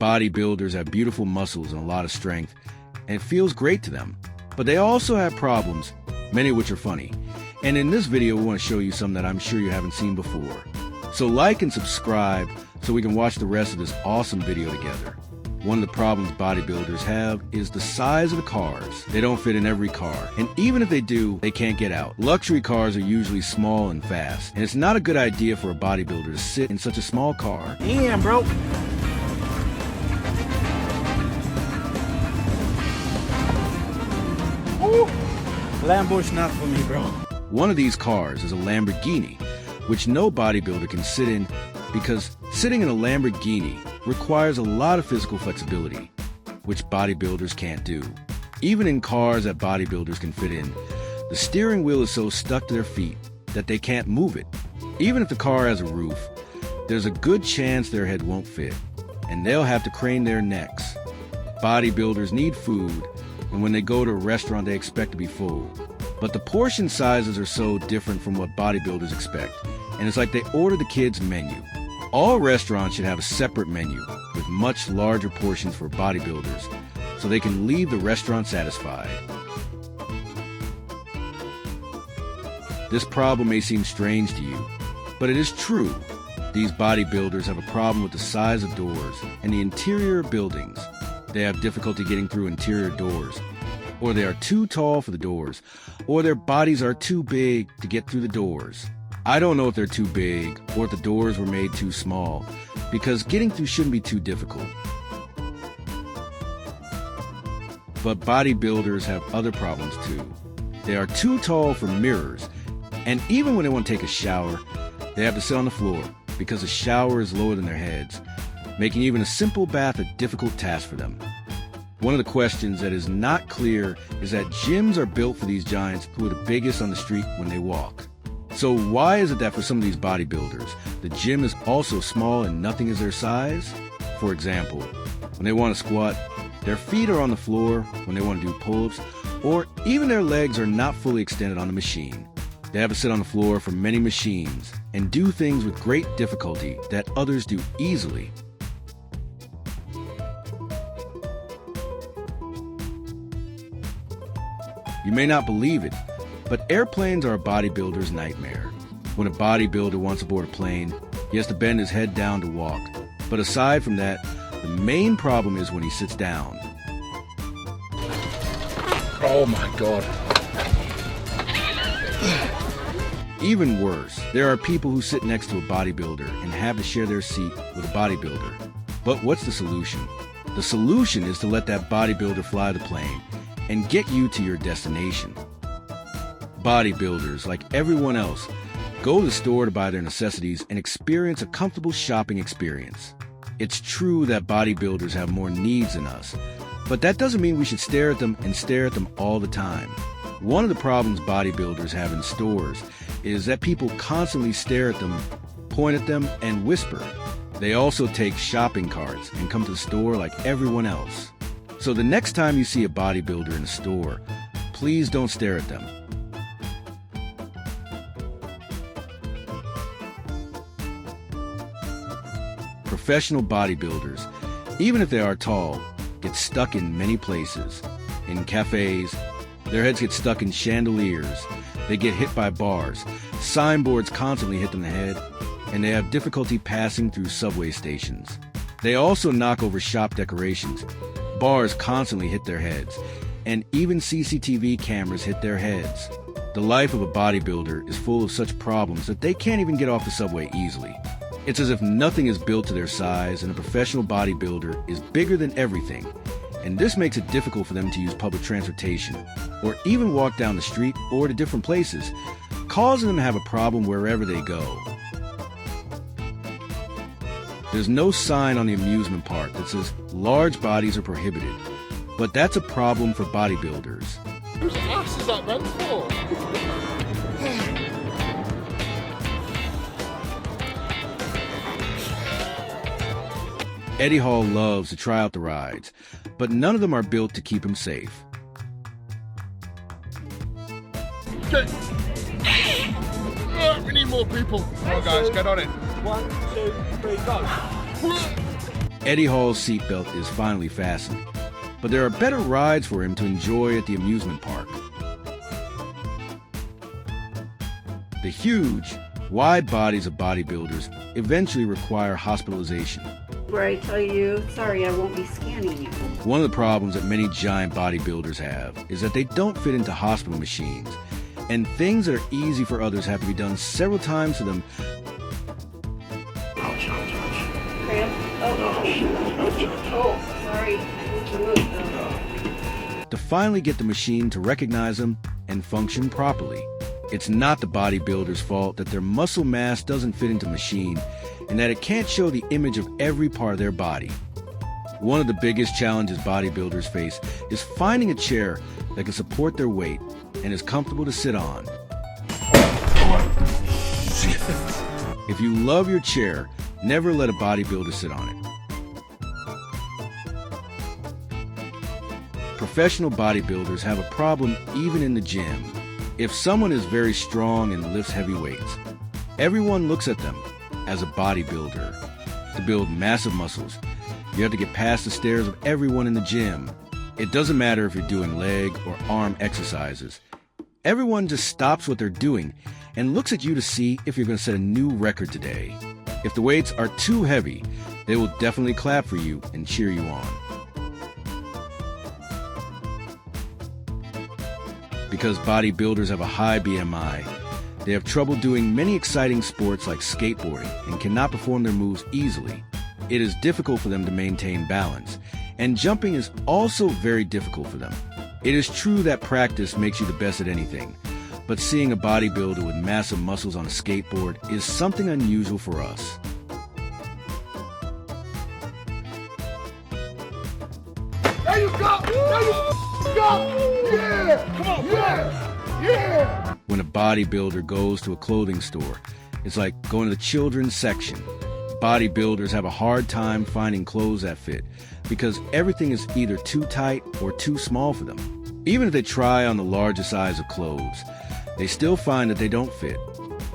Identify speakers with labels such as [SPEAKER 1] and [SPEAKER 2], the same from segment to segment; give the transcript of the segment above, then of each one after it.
[SPEAKER 1] bodybuilders have beautiful muscles and a lot of strength, and it feels great to them. But they also have problems, many of which are funny. And in this video, we want to show you some that I'm sure you haven't seen before. So like and subscribe so we can watch the rest of this awesome video together. One of the problems bodybuilders have is the size of the cars. They don't fit in every car, and even if they do, they can't get out. Luxury cars are usually small and fast, and it's not a good idea for a bodybuilder to sit in such a small car.
[SPEAKER 2] Damn, bro. Ooh. Lambo's not for me, bro.
[SPEAKER 1] One of these cars is a Lamborghini, which no bodybuilder can sit in because sitting in a Lamborghini requires a lot of physical flexibility, which bodybuilders can't do. Even in cars that bodybuilders can fit in, the steering wheel is so stuck to their feet that they can't move it. Even if the car has a roof, there's a good chance their head won't fit, and they'll have to crane their necks. Bodybuilders need food, and when they go to a restaurant, they expect to be full. But the portion sizes are so different from what bodybuilders expect, and it's like they order the kids' menu. All restaurants should have a separate menu with much larger portions for bodybuilders so they can leave the restaurant satisfied. This problem may seem strange to you, but it is true. These bodybuilders have a problem with the size of doors and the interior of buildings. They have difficulty getting through interior doors, or they are too tall for the doors, or their bodies are too big to get through the doors. I don't know if they're too big or if the doors were made too small, because getting through shouldn't be too difficult. But bodybuilders have other problems too. They are too tall for mirrors, and even when they want to take a shower, they have to sit on the floor because the shower is lower than their heads, making even a simple bath a difficult task for them. One of the questions that is not clear is that gyms are built for these giants who are the biggest on the street when they walk. So why is it that for some of these bodybuilders, the gym is also small and nothing is their size? For example, when they want to squat, their feet are on the floor when they want to do pull-ups, or even their legs are not fully extended on the machine. They have to sit on the floor for many machines and do things with great difficulty that others do easily. You may not believe it, but airplanes are a bodybuilder's nightmare. When a bodybuilder wants to board a plane, he has to bend his head down to walk. But aside from that, the main problem is when he sits down.
[SPEAKER 2] Oh my God.
[SPEAKER 1] Even worse, there are people who sit next to a bodybuilder and have to share their seat with a bodybuilder. But what's the solution? The solution is to let that bodybuilder fly the plane and get you to your destination. Bodybuilders, like everyone else, go to the store to buy their necessities and experience a comfortable shopping experience. It's true that bodybuilders have more needs than us, but that doesn't mean we should stare at them and stare at them all the time. One of the problems bodybuilders have in stores is that people constantly stare at them, point at them, and whisper. They also take shopping carts and come to the store like everyone else. So the next time you see a bodybuilder in a store, please don't stare at them. Professional bodybuilders, even if they are tall, get stuck in many places. In cafes, their heads get stuck in chandeliers, they get hit by bars, signboards constantly hit them in the head, and they have difficulty passing through subway stations. They also knock over shop decorations. Bars constantly hit their heads, and even CCTV cameras hit their heads. The life of a bodybuilder is full of such problems that they can't even get off the subway easily. It's as if nothing is built to their size, and a professional bodybuilder is bigger than everything, and this makes it difficult for them to use public transportation, or even walk down the street or to different places, causing them to have a problem wherever they go. There's no sign on the amusement park that says large bodies are prohibited, but that's a problem for bodybuilders.
[SPEAKER 3] Whose ass is that meant for?
[SPEAKER 1] Eddie Hall loves to try out the rides, but none of them are built to keep him safe.
[SPEAKER 3] Okay. We need more people.
[SPEAKER 2] Come on, guys, get on it. 1, 2, 3, go.
[SPEAKER 1] Eddie Hall's seatbelt is finally fastened, but there are better rides for him to enjoy at the amusement park. The huge, wide bodies of bodybuilders eventually require hospitalization.
[SPEAKER 4] Where I tell you, sorry, I won't be scanning you.
[SPEAKER 1] One of the problems that many giant bodybuilders have is that they don't fit into hospital machines, and things that are easy for others have to be done several times to them.
[SPEAKER 3] Ouch, ouch, ouch.
[SPEAKER 4] Cramp? Oh, sorry. I need to move though.
[SPEAKER 1] To finally get the machine to recognize them and function properly. It's not the bodybuilder's fault that their muscle mass doesn't fit into the machine and that it can't show the image of every part of their body. One of the biggest challenges bodybuilders face is finding a chair that can support their weight and is comfortable to sit on. If you love your chair, never let a bodybuilder sit on it. Professional bodybuilders have a problem even in the gym. If someone is very strong and lifts heavy weights, everyone looks at them as a bodybuilder. To build massive muscles, you have to get past the stares of everyone in the gym. It doesn't matter if you're doing leg or arm exercises. Everyone just stops what they're doing and looks at you to see if you're going to set a new record today. If the weights are too heavy, they will definitely clap for you and cheer you on. Because bodybuilders have a high BMI, they have trouble doing many exciting sports like skateboarding and cannot perform their moves easily. It is difficult for them to maintain balance, and jumping is also very difficult for them. It is true that practice makes you the best at anything, but seeing a bodybuilder with massive muscles on a skateboard is something unusual for us.
[SPEAKER 3] There you go! There you go! Yeah! Come on! Yeah! Yeah!
[SPEAKER 1] When a bodybuilder goes to a clothing store, it's like going to the children's section. Bodybuilders have a hard time finding clothes that fit because everything is either too tight or too small for them. Even if they try on the largest size of clothes, they still find that they don't fit,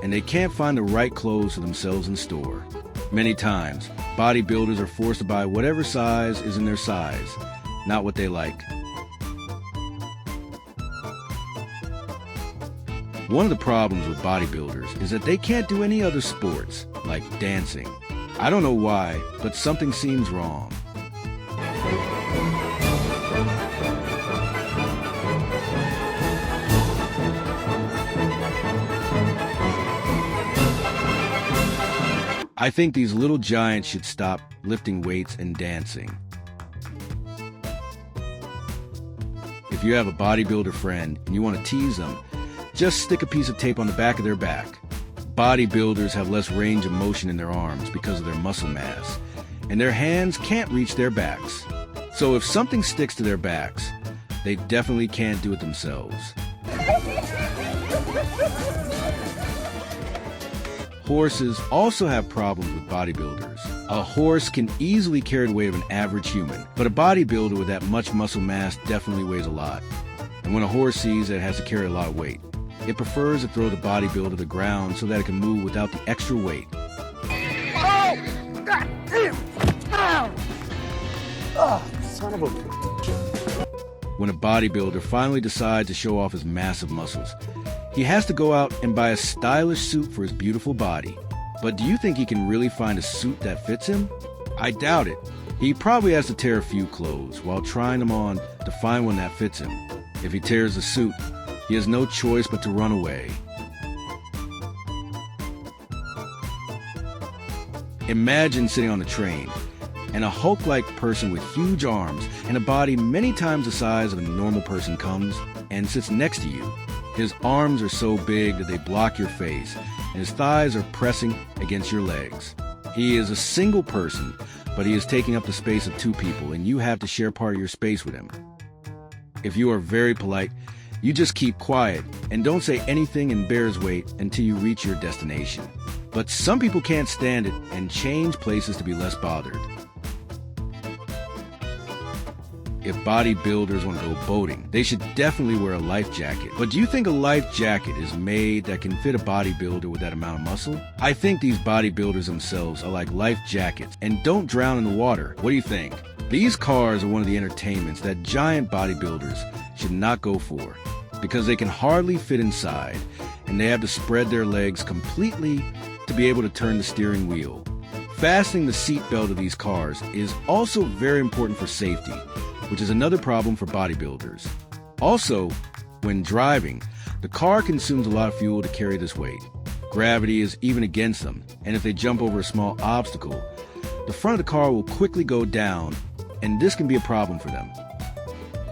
[SPEAKER 1] and they can't find the right clothes for themselves in store. Many times, bodybuilders are forced to buy whatever size is in their size, not what they like. One of the problems with bodybuilders is that they can't do any other sports, like dancing. I don't know why, but something seems wrong. I think these little giants should stop lifting weights and dancing. If you have a bodybuilder friend and you want to tease them, just stick a piece of tape on the back of their back. Bodybuilders have less range of motion in their arms because of their muscle mass, and their hands can't reach their backs. So if something sticks to their backs, they definitely can't do it themselves. Horses also have problems with bodybuilders. A horse can easily carry the weight of an average human, but a bodybuilder with that much muscle mass definitely weighs a lot. And when a horse sees that it has to carry a lot of weight, it prefers to throw the bodybuilder to the ground so that it can move without the extra weight.
[SPEAKER 3] Oh! God damn! Ow! Oh, son of a bitch.
[SPEAKER 1] When a bodybuilder finally decides to show off his massive muscles, he has to go out and buy a stylish suit for his beautiful body. But do you think he can really find a suit that fits him? I doubt it. He probably has to tear a few clothes while trying them on to find one that fits him. If he tears the suit, he has no choice but to run away. Imagine sitting on a train, and a Hulk-like person with huge arms and a body many times the size of a normal person comes and sits next to you. His arms are so big that they block your face, and his thighs are pressing against your legs. He is a single person, but he is taking up the space of two people, and you have to share part of your space with him. If you are very polite, you just keep quiet and don't say anything and bear his weight until you reach your destination. But some people can't stand it and change places to be less bothered. if bodybuilders want to go boating, they should definitely wear a life jacket. But do you think a life jacket is made that can fit a bodybuilder with that amount of muscle? I think these bodybuilders themselves are like life jackets and don't drown in the water. What do you think? These cars are one of the entertainments that giant bodybuilders should not go for because they can hardly fit inside and they have to spread their legs completely to be able to turn the steering wheel. Fastening the seatbelt of these cars is also very important for safety, which is another problem for bodybuilders. Also, when driving, the car consumes a lot of fuel to carry this weight. Gravity is even against them, and if they jump over a small obstacle, the front of the car will quickly go down, and this can be a problem for them.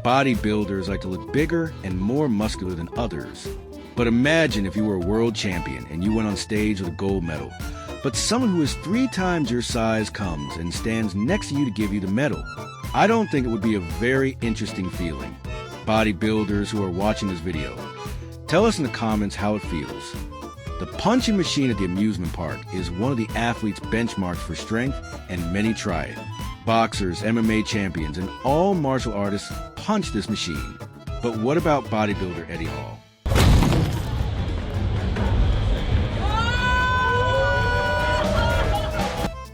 [SPEAKER 1] Bodybuilders like to look bigger and more muscular than others. But imagine if you were a world champion and you went on stage with a gold medal, but someone who is 3 times your size comes and stands next to you to give you the medal. I don't think it would be a very interesting feeling. Bodybuilders who are watching this video, tell us in the comments how it feels. The punching machine at the amusement park is one of the athletes' benchmarks for strength, and many try it. Boxers, MMA champions, and all martial artists punch this machine. But what about bodybuilder Eddie Hall?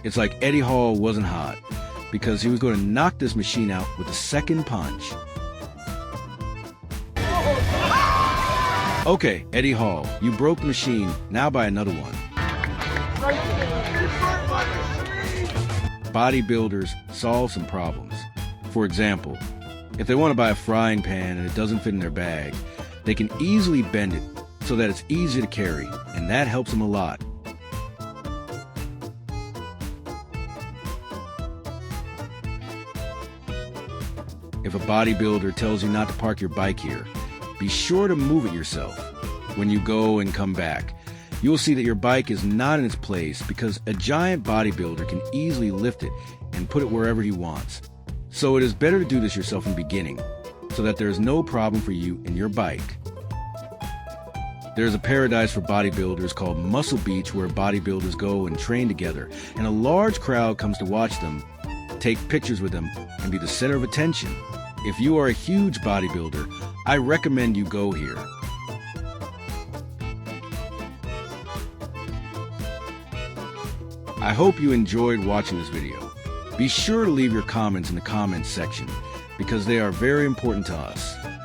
[SPEAKER 1] It's like Eddie Hall wasn't hot because he was going to knock this machine out with the second punch. Okay, Eddie Hall, you broke the machine, now buy another one. Bodybuilders solve some problems. For example, if they want to buy a frying pan and it doesn't fit in their bag, they can easily bend it so that it's easier to carry, and that helps them a lot. If a bodybuilder tells you not to park your bike here, be sure to move it yourself. When you go and come back, you will see that your bike is not in its place because a giant bodybuilder can easily lift it and put it wherever he wants. So it is better to do this yourself in the beginning so that there is no problem for you and your bike. There is a paradise for bodybuilders called Muscle Beach where bodybuilders go and train together, and a large crowd comes to watch them, take pictures with them, and be the center of attention. If you are a huge bodybuilder, I recommend you go here. I hope you enjoyed watching this video. Be sure to leave your comments in the comments section because they are very important to us.